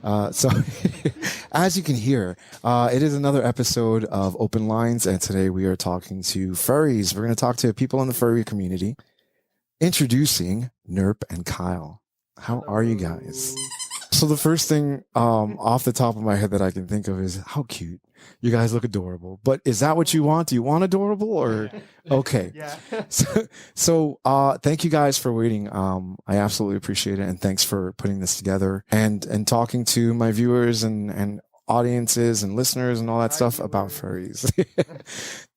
So, as you can hear, it is another episode of Open Lines, and today we are talking to furries. We're going to talk to people in the furry community. Introducing Nurp and Kyle. How are you guys? So the first thing off the top of my head that I can think of is how cute. You guys look adorable. But is that what you want? Do you want adorable or okay? Yeah. So thank you guys for waiting. I absolutely appreciate it, and thanks for putting this together and talking to my viewers and audiences and listeners and all that stuff about furries.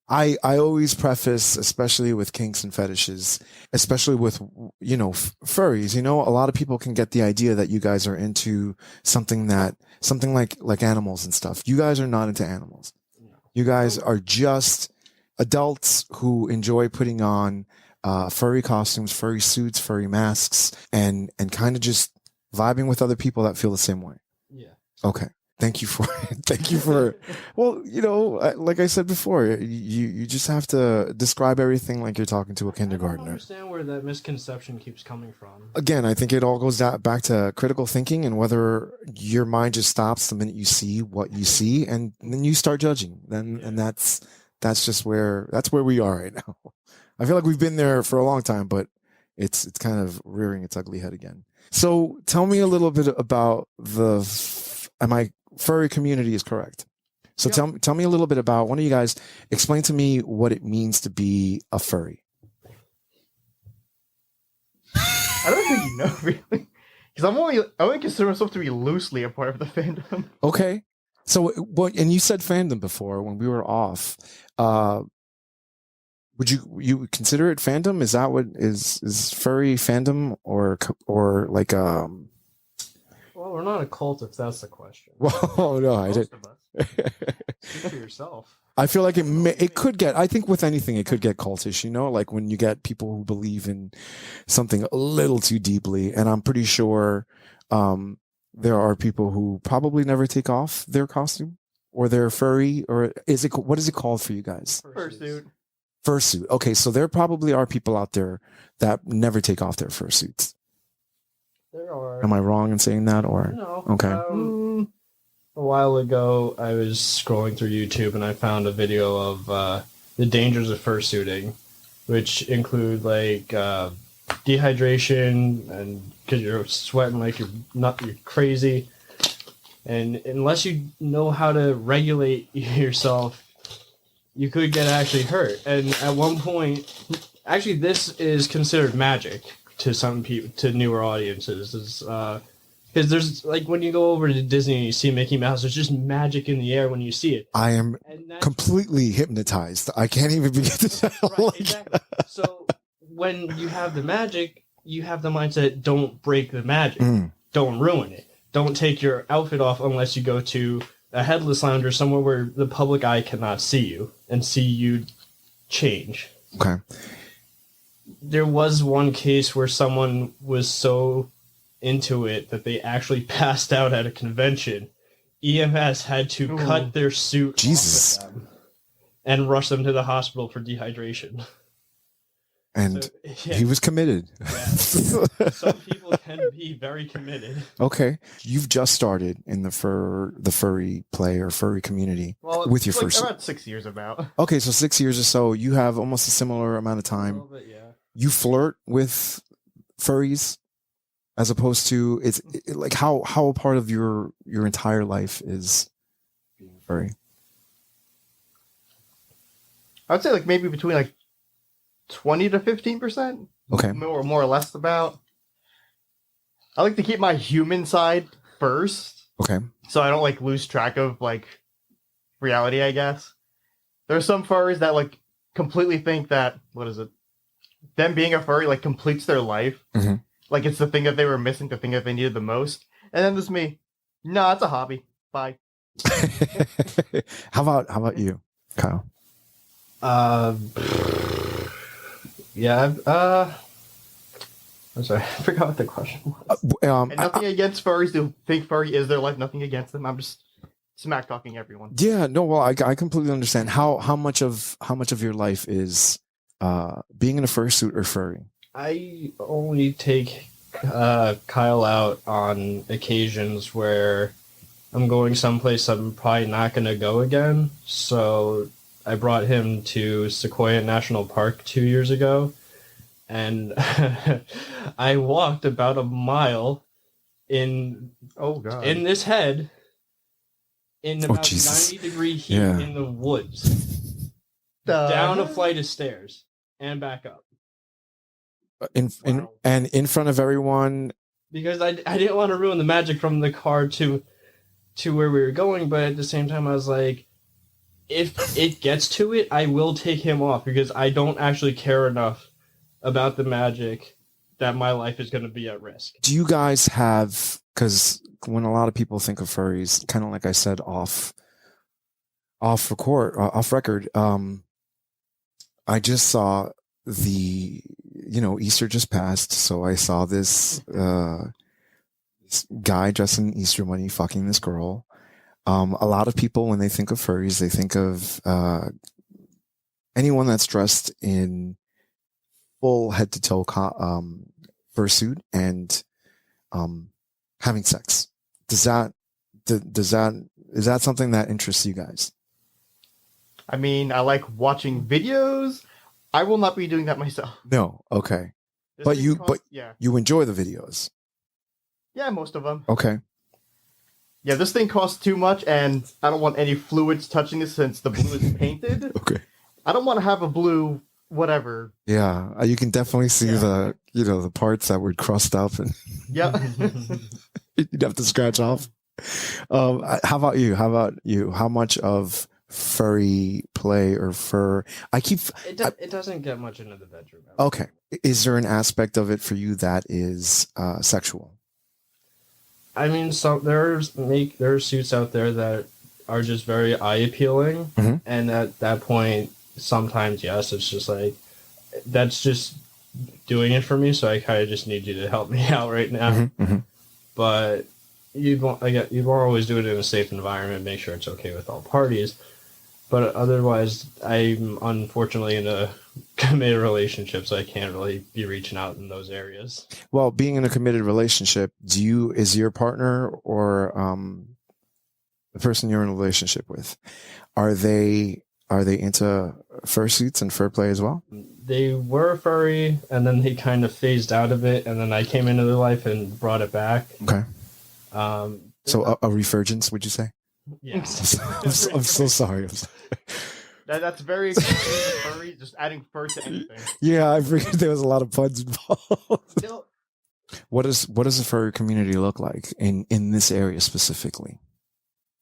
I always preface, especially with kinks and fetishes, especially with, furries, a lot of people can get the idea that you guys are into something like animals and stuff. You guys are not into animals. You guys are just adults who enjoy putting on, furry costumes, furry suits, furry masks, and kind of just vibing with other people that feel the same way. Yeah. Okay. Thank you for, well, like I said before, you just have to describe everything like you're talking to a kindergartner. I don't understand where that misconception keeps coming from. Again, I think it all goes back to critical thinking and whether your mind just stops the minute you see what you see, and then you start judging. And that's where we are right now. I feel like we've been there for a long time, but it's kind of rearing its ugly head again. So tell me a little bit about my furry community is correct. So Yep. tell me a little bit about, one of you guys explain to me what it means to be a furry. I don't think you know really, because I only consider myself to be loosely a part of the fandom. Okay. So and you said fandom before when we were off. Would you consider it fandom? Is that what is furry fandom or like Well, we're not a cult if that's the question. Well, no, I did. Speak for yourself. I feel like it could get, I think with anything, it could get cultish, like when you get people who believe in something a little too deeply. And I'm pretty sure there are people who probably never take off their costume or their furry, or what is it called for you guys? Fursuit. Fursuit. Okay, so there probably are people out there that never take off their fursuits. There are. Am I wrong in saying that, or no? Okay. A while ago, I was scrolling through YouTube and I found a video of the dangers of fursuiting, which include like dehydration and because you're sweating like you're crazy, and unless you know how to regulate yourself, you could get actually hurt. And at one point, actually, this is considered magic to some people, to newer audiences, is because there's like when you go over to Disney and you see Mickey Mouse, there's just magic in the air when you see it. I am completely hypnotized. I can't even begin to tell. Right, exactly. So when you have the magic, you have the mindset: don't break the magic, don't ruin it, don't take your outfit off unless you go to a headless lounger somewhere where the public eye cannot see you and see you change. Okay. There was one case where someone was so into it that they actually passed out at a convention. EMS had to cut their suit Jesus. off of them and rush them to the hospital for dehydration. And So, yeah. he was committed. Yeah. Some people can be very committed. Okay. You've just started in the furry play or furry community with your first. About 6 years about. Okay, so 6 years or so. You have almost a similar amount of time. A little bit, yeah. You flirt with furries as opposed to like how a part of your entire life is being furry. I would say like maybe between like 20 to 15%. Okay. More or less about. I like to keep my human side first. Okay. So I don't like lose track of like reality, I guess. There's some furries that like completely think that, what is it? Them being a furry like completes their life. Mm-hmm. Like it's the thing that they were missing, the thing that they needed the most. And then there's me. No, it's a hobby. Bye. How about you, Kyle? Yeah. I'm sorry, I forgot what the question was. And nothing against furries who think furry is their life. Nothing against them. I'm just smack talking everyone. Yeah. No. Well, I completely understand. How much of your life is being in a fursuit or furry? I only take Kyle out on occasions where I'm going someplace I'm probably not going to go again. So I brought him to Sequoia National Park 2 years ago, and I walked about a mile in Oh god. in this head in about Jesus. 90-degree heat Yeah. in the woods, down a flight of stairs and back up. Wow. And in front of everyone. Because I didn't want to ruin the magic from the car to where we were going, but at the same time I was like, if it gets to it, I will take him off because I don't actually care enough about the magic that my life is going to be at risk. Do you guys have, because when a lot of people think of furries, kind of like I said off record, I just saw the, Easter just passed, so I saw this guy dressed in Easter bunny fucking this girl. A lot of people, when they think of furries, they think of anyone that's dressed in full head to toe fursuit and having sex. Is that something that interests you guys? I mean, I like watching videos. I will not be doing that myself. No, okay. This But thing you, costs- yeah, you enjoy the videos. yeah, most of them. Okay. Yeah, this thing costs too much, and I don't want any fluids touching it since the blue is painted. Okay. I don't want to have a blue whatever. Yeah, you can definitely see Yeah. the parts that were crusted up and Yeah. you'd have to scratch off. How about you? How much of furry play or fur? It doesn't get much into the bedroom. Okay. Is there an aspect of it for you that is sexual? I mean, there are suits out there that are just very eye appealing, Mhm. and at that point, sometimes yes, it's just like that's just doing it for me. So I kind of just need you to help me out right now. Mm-hmm. But you'd want to always do it in a safe environment, make sure it's okay with all parties. But otherwise, I'm unfortunately in a committed relationship, so I can't really be reaching out in those areas. Well, being in a committed relationship, is your partner or the person you're in a relationship with, are they into fursuits and fur play as well? They were furry, and then they kind of phased out of it, and then I came into their life and brought it back. Okay. So a resurgence, would you say? Yeah. I'm so sorry. That's very expensive furry, just adding fur to anything. Yeah, I figured there was a lot of puns involved. No, What does the furry community look like in this area specifically?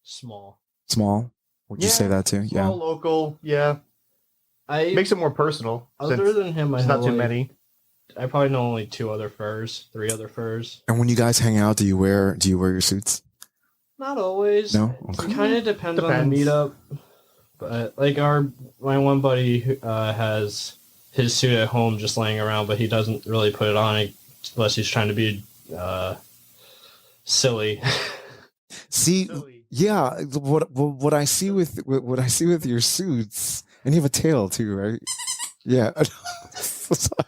Small. Small? Would you say that too? Small, Yeah. local, yeah. I Makes it more personal. other since than him, I there's know not too like- many. I probably know only 3 other furs. And when you guys hang out, do you wear your suits? Not always. No? It Okay. kind of depends on Depends. the meetup. But like my one buddy who has his suit at home just laying around, but he doesn't really put it on unless he's trying to be silly. See, Silly. yeah, what I see with your suits, and you have a tail too, right? Yeah.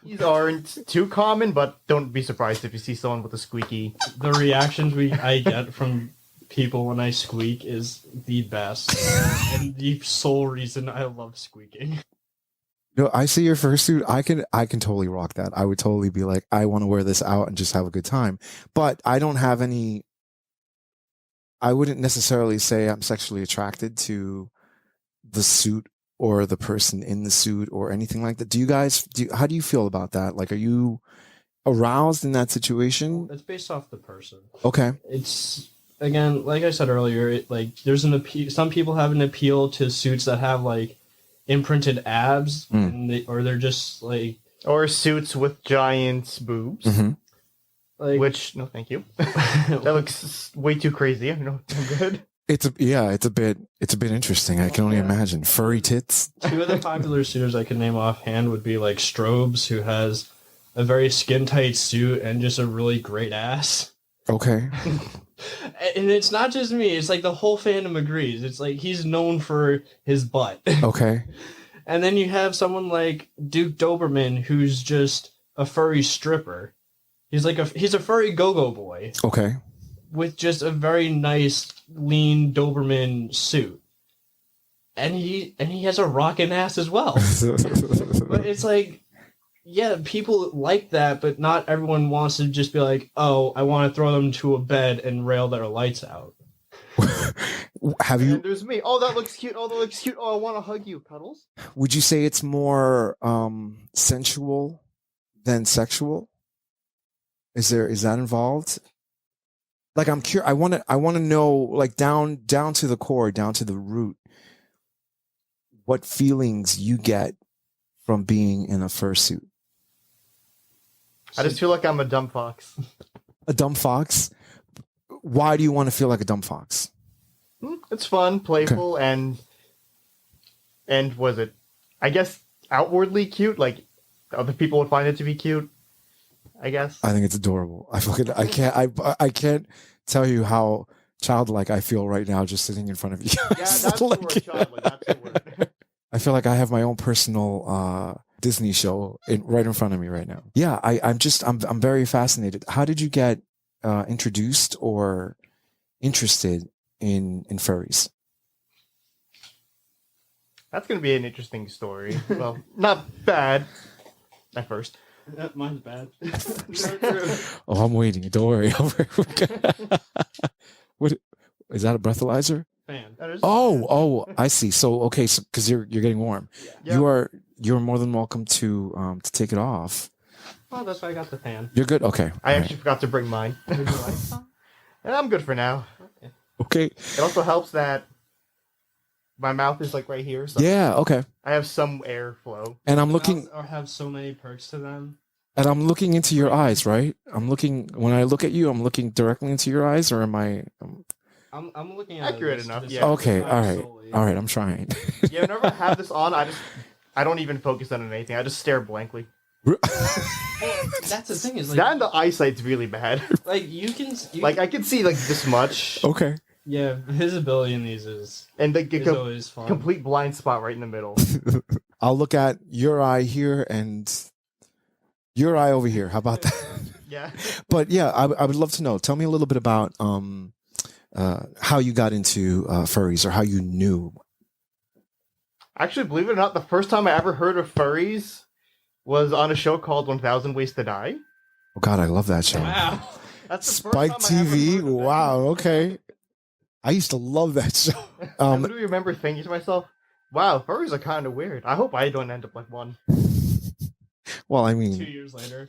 These aren't too common, but don't be surprised if you see someone with a squeaky. The reactions I get from people when I squeak is the best, and the sole reason I love squeaking. No, I see your fursuit. I can totally rock that. I would totally be like, I want to wear this out and just have a good time. But I don't have any. I wouldn't necessarily say I'm sexually attracted to the suit or the person in the suit or anything like that. Do you guys? How do you feel about that? Like, are you aroused in that situation? It's based off the person. Okay. It's again, like I said earlier, there's an appeal. Some people have an appeal to suits that have like imprinted abs, or they're just like Or suits with giant boobs. Mm-hmm. like Which, no thank you. That looks way too crazy. No, I'm good. It's a bit interesting. I can only imagine furry tits. 2 of the popular suitors I can name offhand would be like Strobes, who has a very skin tight suit and just a really great ass. Okay. And it's not just me, it's like the whole fandom agrees. It's like he's known for his butt. Okay. And then you have someone like Duke Doberman, who's just a furry stripper. He's a furry go-go boy Okay. with just a very nice lean Doberman suit. And he has a rockin' ass as well. But it's like, yeah, people like that, but not everyone wants to just be like, oh, I want to throw them to a bed and rail their lights out. Have you? And there's me. Oh, that looks cute. Oh, that looks cute. Oh, I want to hug you. Cuddles? Would you say it's more sensual than sexual? Is that involved? Like, I'm curious. I want to know, like, down to the core, down to the root, what feelings you get from being in a fursuit. I just feel like I'm a dumb fox. A dumb fox? Why do you want to feel like a dumb fox? It's fun, playful, and was it? I guess outwardly cute. Like other people would find it to be cute. I guess. I think it's adorable. I can't tell you how childlike I feel right now just sitting in front of you. Yeah, that's Like, the word. Childlike. That's the word. I feel like I have my own personal Disney show right in front of me right now. Yeah, I'm very fascinated. How did you get introduced or interested in furries? That's gonna be an interesting story. Well, not bad at first. Mine's bad. Oh, I'm waiting. Don't worry. What is that? A breathalyzer? Fan. Oh, I see. So okay, so because you're getting warm, Yeah. you're more than welcome to take it off. Oh, that's why I got the fan. You're good. Okay. I All actually forgot to bring mine. Would you like some? And I'm good for now. Okay. Okay. It also helps that my mouth is like right here, so Yeah. Okay. I have some airflow. And I'm looking. Or have so many perks to them. And I'm looking into your eyes, right? When I look at you, I'm looking directly into your eyes, or am I? I'm looking at Accurate enough, yeah. Okay. All right. solely. All right. I'm trying. Yeah, whenever I have this on, I don't even focus on anything. I just stare blankly. Well, that's the thing is like That and the eyesight's really bad. like you can Like I can see like this much, Okay. yeah, visibility in these is and like a always fun. complete blind spot right in the middle. I'll look at your eye here and your eye over here. How about that? Yeah. But yeah, I would love to know. Tell me a little bit about how you got into furries, or how you knew. Actually, believe it or not, the first time I ever heard of furries was on a show called 1000 Ways to Die. Oh God, I love that show. Wow. That's the Spike first time I ever TV. heard of it. Wow. Okay. I used to love that show. I literally remember thinking to myself, "Wow, furries are kind of weird. I hope I don't end up like one." Well, I 2 mean, years later.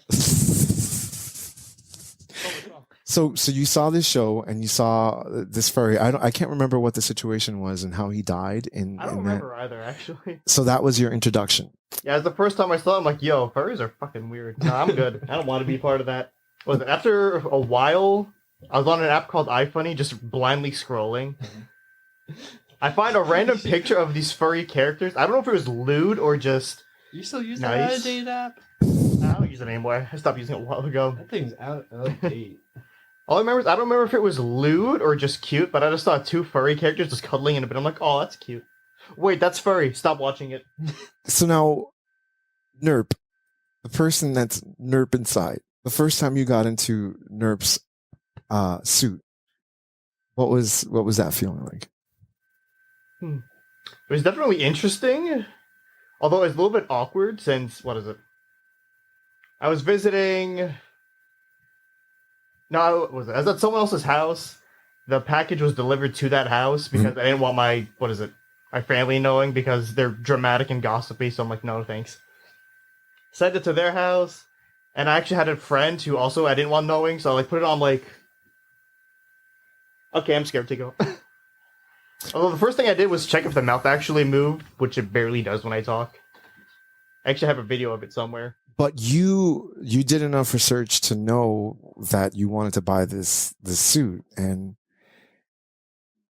so you saw this show and you saw this furry. I can't remember what the situation was and how he died in I don't in that. remember either, actually. So that was your introduction. Yeah, it's the first time I saw it, I'm like, yo, furries are fucking weird. No, I'm good. I don't want to be part of that. Was it after a while, I was on an app called iFunny, just blindly scrolling. I find a random picture of these furry characters. I don't know if it was lewd or just... You still use Nice. that date app? I don't use it anymore. I stopped using it a while ago. That thing's out of date. All I remember is, I don't remember if it was lewd or just cute, but I just saw two furry characters just cuddling in a bit. I'm like, oh, that's cute. Wait, that's furry. Stop watching it. So now, Nurp, the person that's Nurp inside, the first time you got into Nurp's suit, what was that feeling like? It was definitely interesting, although it was a little bit awkward since, what is it? I was visiting... No, what was it? I was at someone else's house. The package was delivered to that house because I didn't want my, what is it? My family knowing because they're dramatic and gossipy, so I'm like, no, thanks. Sent it to their house, and I actually had a friend who also I didn't want knowing, so I like put it on like... Okay, I'm scared to go. Although the first thing I did was check if the mouth actually moved, which it barely does when I talk. I actually have a video of it somewhere. But you did enough research to know that you wanted to buy this suit, and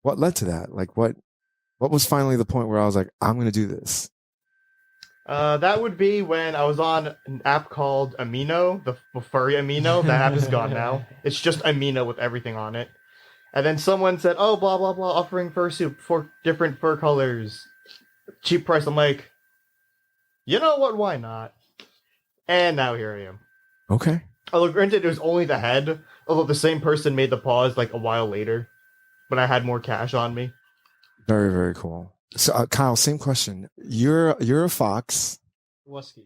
what led to that? Like what was finally the point where I was like, I'm going to do this? That would be when I was on an app called Amino, the Furry Amino. That app is gone now. It's just Amino with everything on it. And then someone said, oh, blah, blah, blah, offering fursuit for different fur colors. Cheap price. I'm like, you know what? Why not? And now here I am. Okay. Although granted, it was only the head. Although the same person made the paws like a while later, but I had more cash on me. Very, very cool. So, Kyle, same question. You're a fox. Wusky.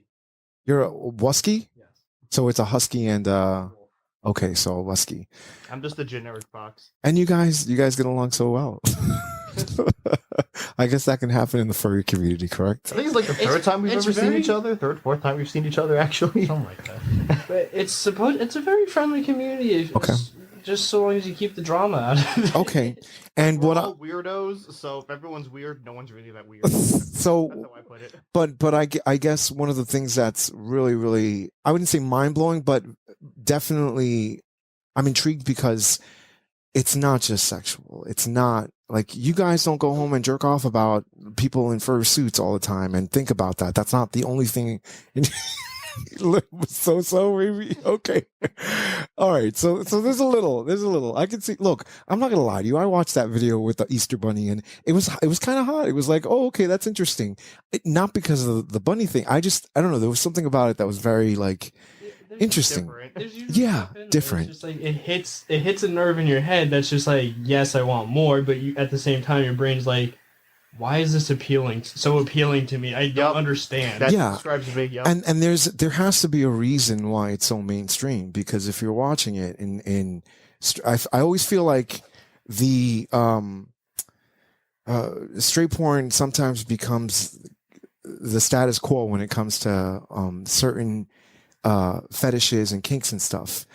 You're a wusky. Yes. So it's a husky and okay, so a wusky. I'm just a generic fox. And you guys get along so well. I guess that can happen in the furry community, correct? I think it's like the third time we've ever seen each other. Third, fourth time we've seen each other, actually. Something like that. But it's a very friendly community. Okay. Just so long as you keep the drama out of it. Okay. And We're all weirdos, so if everyone's weird, no one's really that weird. That's so how I put it. but I guess one of the things that's really, really, I wouldn't say mind-blowing, but definitely I'm intrigued because it's not just sexual. It's not like you guys don't go home and jerk off about people in fursuits all the time and think about that. That's not the only thing. So maybe okay. All right. So there's a little. I can see. Look, I'm not gonna lie to you. I watched that video with the Easter bunny, and it was kind of hot. It was like, oh, okay, that's interesting. Not because of the bunny thing. I don't know. There was something about it that was very like interesting. Yeah, different. It's just like it hits a nerve in your head that's just like, yes, I want more, but you, at the same time, your brain's like, why is this so appealing to me? I don't understand. That describes me. Yep. And there has to be a reason why it's so mainstream, because if you're watching it I always feel like the straight porn sometimes becomes the status quo when it comes to certain fetishes and kinks and stuff.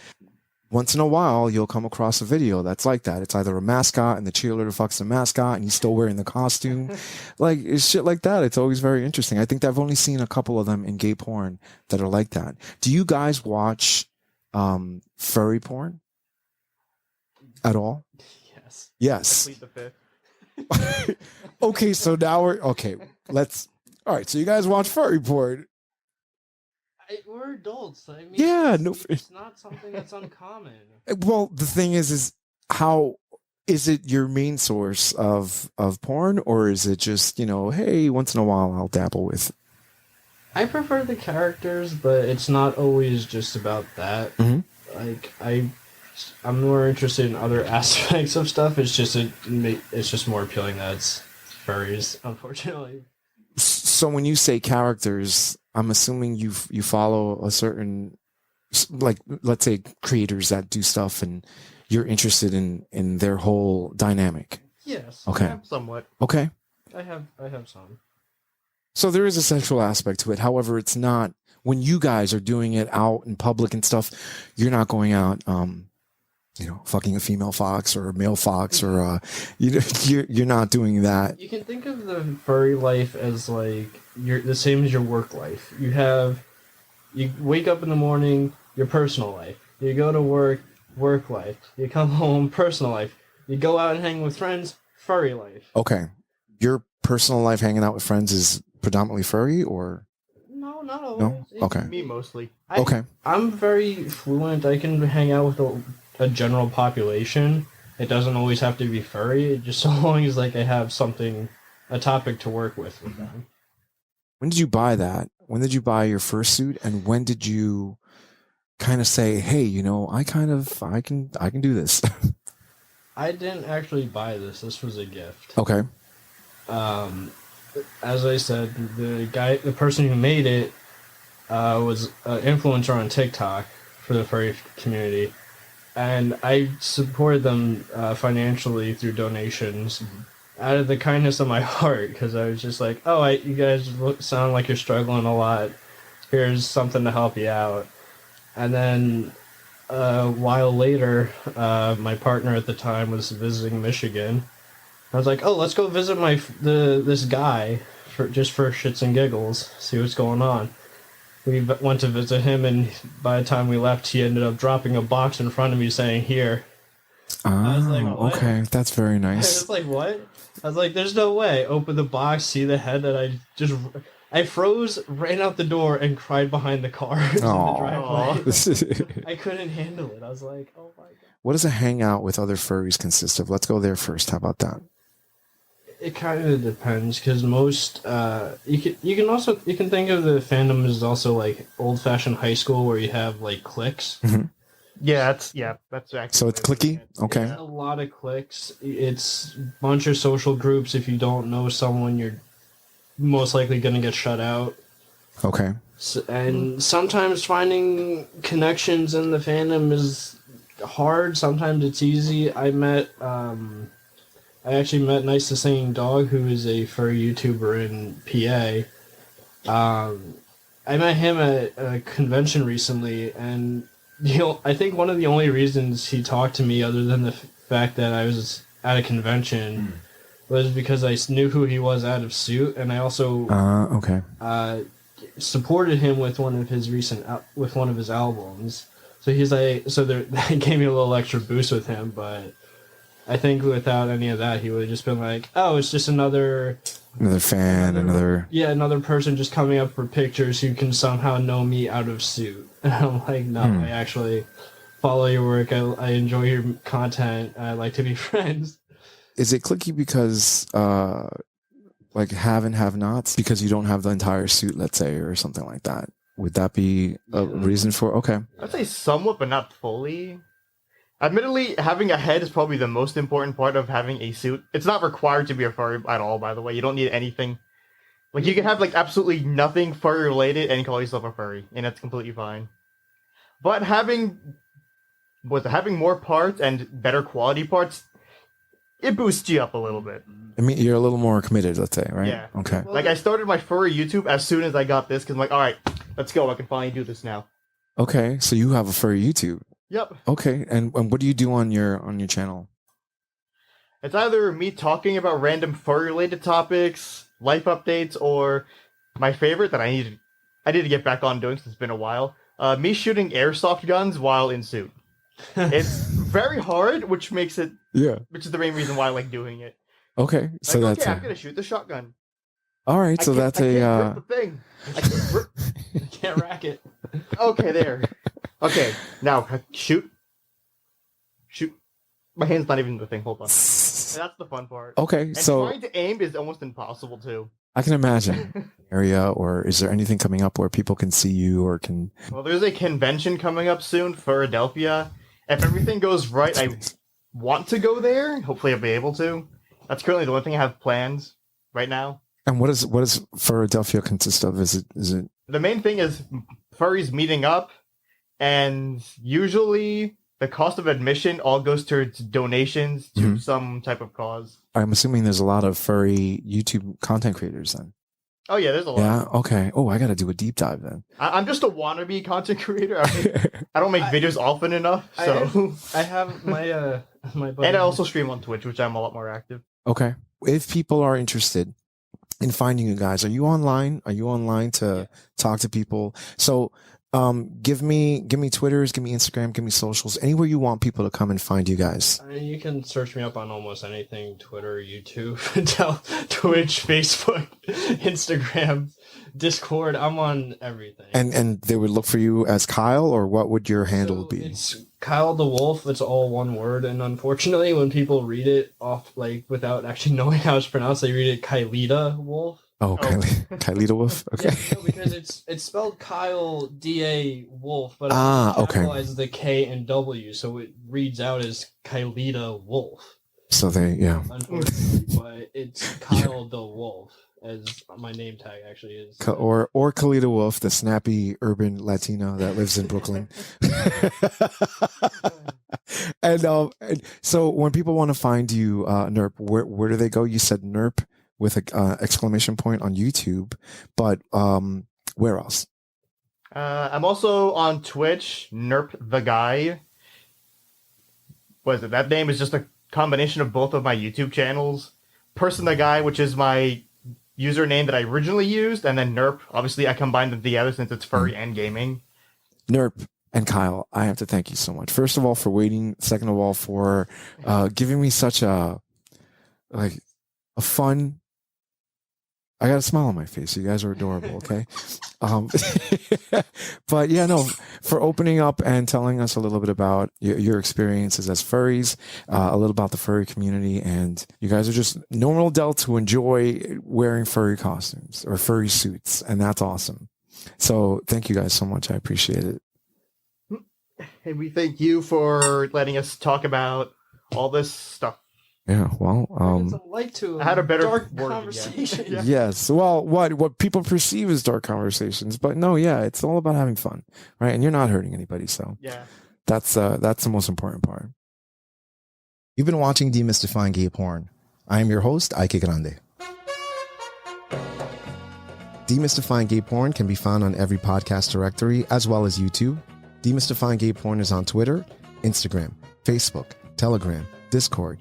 Once in a while, you'll come across a video that's like that. It's either a mascot and the cheerleader fucks the mascot and he's still wearing the costume. Like, it's shit like that. It's always very interesting. I think that I've only seen a couple of them in gay porn that are like that. Do you guys watch furry porn at all? Yes. Yes. Plead the fifth. Okay, so now all right, so you guys watch furry porn. We're adults. I mean, Yeah, it's not something that's uncommon. Well, the thing is how is it your main source of porn, or is it just, hey, once in a while I'll dabble with? I prefer the characters, but it's not always just about that. Mm-hmm. Like I'm more interested in other aspects of stuff. It's just more appealing that it's furries, unfortunately. So when you say characters, I'm assuming you follow a certain, like, let's say creators that do stuff, and you're interested in their whole dynamic. Yes. Okay. Yeah, somewhat. Okay. I have some. So there is a sexual aspect to it. However, it's not, when you guys are doing it out in public and stuff, you're not going out, fucking a female fox or a male fox, or you're not doing that. You can think of the furry life as like the same as your work life. You wake up in the morning, your personal life. You go to work life. You come home, personal life. You go out and hang with friends, furry life. Okay. Your personal life hanging out with friends is predominantly furry, or? No, not always. No? Okay. Me mostly. Okay. I'm very fluent. I can hang out with a general population. It doesn't always have to be furry, just so long as like I have a topic to work with them. When did you buy that? When did you buy your fursuit, and when did you kind of say, "Hey, I can do this"? I didn't actually buy this. This was a gift. Okay. As I said, the person who made it was an influencer on TikTok for the furry community. And I supported them financially through donations out of the kindness of my heart, because I was just like, oh, you guys sound like you're struggling a lot. Here's something to help you out. And then a while later, my partner at the time was visiting Michigan. I was like, oh, let's go visit this guy for shits and giggles, see what's going on. We went to visit him, and by the time we left, he ended up dropping a box in front of me saying, "Here." I was like, what? Okay, that's very nice. I was like, what? I was like, there's no way. Open the box, see the head that I froze, ran out the door, and cried behind the car in the driveway. I couldn't handle it. I was like, oh my god. What does a hangout with other furries consist of? Let's go there first. How about that? It kind of depends because most you can think of the fandom as also like old fashioned high school where you have like cliques. Mhm. Yeah, that's actually. So it's clicky. Okay. It's a lot of cliques. It's a bunch of social groups. If you don't know someone, you're most likely going to get shut out. Okay. And sometimes finding connections in the fandom is hard. Sometimes it's easy. I actually met Nice to Singing Dog, who is a furry YouTuber in PA. I met him at a convention recently, and I think one of the only reasons he talked to me, other than the fact that I was at a convention, was because I knew who he was out of suit, and I also okay. supported him with one of his albums. So he's like, that gave me a little extra boost with him, but I think without any of that, he would have just been like, "Oh, it's just another fan, another person just coming up for pictures who can somehow know me out of suit." And I'm like, "No, I actually follow your work. I enjoy your content. I like to be friends." Is it clicky because like have and have nots because you don't have the entire suit, let's say, or something like that? Would that be a reason for? Okay, I'd say somewhat, but not fully. Admittedly, having a head is probably the most important part of having a suit. It's not required to be a furry at all, by the way. You don't need anything. Like, you can have, like, absolutely nothing furry related and call yourself a furry, and that's completely fine. But having more parts and better quality parts, it boosts you up a little bit. I mean, you're a little more committed, let's say, right? Yeah. Okay. Like, I started my furry YouTube as soon as I got this, because I'm like, alright, let's go, I can finally do this now. Okay, so you have a furry YouTube. Yep. Okay, and what do you do on your channel? It's either me talking about random furry-related topics, life updates, or my favorite that I need to get back on doing since it's been a while, me shooting airsoft guns while in suit. It's very hard, which is the main reason why I like doing it. Okay, so like, that's I'm gonna shoot the shotgun. all right. So that's I can't grip the thing. I can't grip. I can't rack it. Okay, there. Okay, now shoot. My hand's not even the thing. Hold on. That's the fun part. Okay, And so trying to aim is almost impossible too. I can imagine area, or is there anything coming up where people can see you or can? Well, there's a convention coming up soon, Philadelphia. If everything goes right, I want to go there. Hopefully, I'll be able to. That's currently the only thing I have planned right now. And what does Philadelphia consist of? Is it? The main thing is furries meeting up, and usually the cost of admission all goes towards donations to some type of cause. I'm assuming there's a lot of furry YouTube content creators then. Oh yeah, there's a lot. Yeah. Okay. Oh, I got to do a deep dive then. I'm just a wannabe content creator. I don't make videos often enough, so I have my my buddy. And I also stream on Twitch, which I'm a lot more active. Okay. If people are interested in finding you guys, are you online? Are you online to talk to people? So, give me Twitters, give me Instagram, give me socials, anywhere you want people to come and find you guys. I mean, you can search me up on almost anything: Twitter, YouTube, Twitch, Facebook, Instagram, Discord. I'm on everything. And they would look for you as Kyle, or what would your handle be? It's Kyle the Wolf. It's all one word, and unfortunately, when people read it off without actually knowing how it's pronounced, they read it Kylita Wolf. Oh, Kylita Wolf. Okay. Yeah, because it's spelled Kyle DA Wolf, but it capitalizes the K and W, so it reads out as Kylita Wolf. So Unfortunately, but it's Kyle the Wolf, as my name tag actually is. Or Kylita Wolf, the snappy urban Latino that lives in Brooklyn. and so when people want to find you, Nurp, where do they go? You said Nurp with a exclamation point on YouTube, but where else? I'm also on Twitch, Nurp the Guy. What is it? That name is just a combination of both of my YouTube channels. Person the Guy, which is my username that I originally used, and then Nurp. Obviously, I combined them together since it's furry and gaming. Nurp and Kyle, I have to thank you so much. First of all, for waiting. Second of all, for giving me such a fun I got a smile on my face. You guys are adorable. Okay. Um, but yeah, no, for opening up and telling us a little bit about your experiences as furries, a little about the furry community. And you guys are just normal adults who enjoy wearing furry costumes or furry suits. And that's awesome. So thank you guys so much. I appreciate it. Hey, we thank you for letting us talk about all this stuff. Yeah, well, It's a light to I had a better dark word, yeah. conversation. Yeah. yes. Well, what people perceive as dark conversations, but no, yeah, it's all about having fun, right? And you're not hurting anybody, so Yeah. that's the most important part. You've been watching Demystifying Gay Porn. I am your host, Ike Grande. Demystifying Gay Porn can be found on every podcast directory as well as YouTube. Demystifying Gay Porn is on Twitter, Instagram, Facebook, Telegram, Discord.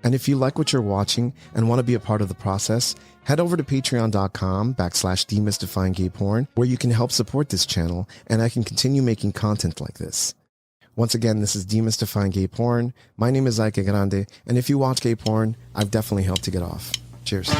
And if you like what you're watching and want to be a part of the process, head over to patreon.com/demystifying gay porn, where you can help support this channel and I can continue making content like this. Once again, this is Demystifying Gay Porn. My name is Ike Grande, and if you watch gay porn, I've definitely helped to get off. Cheers.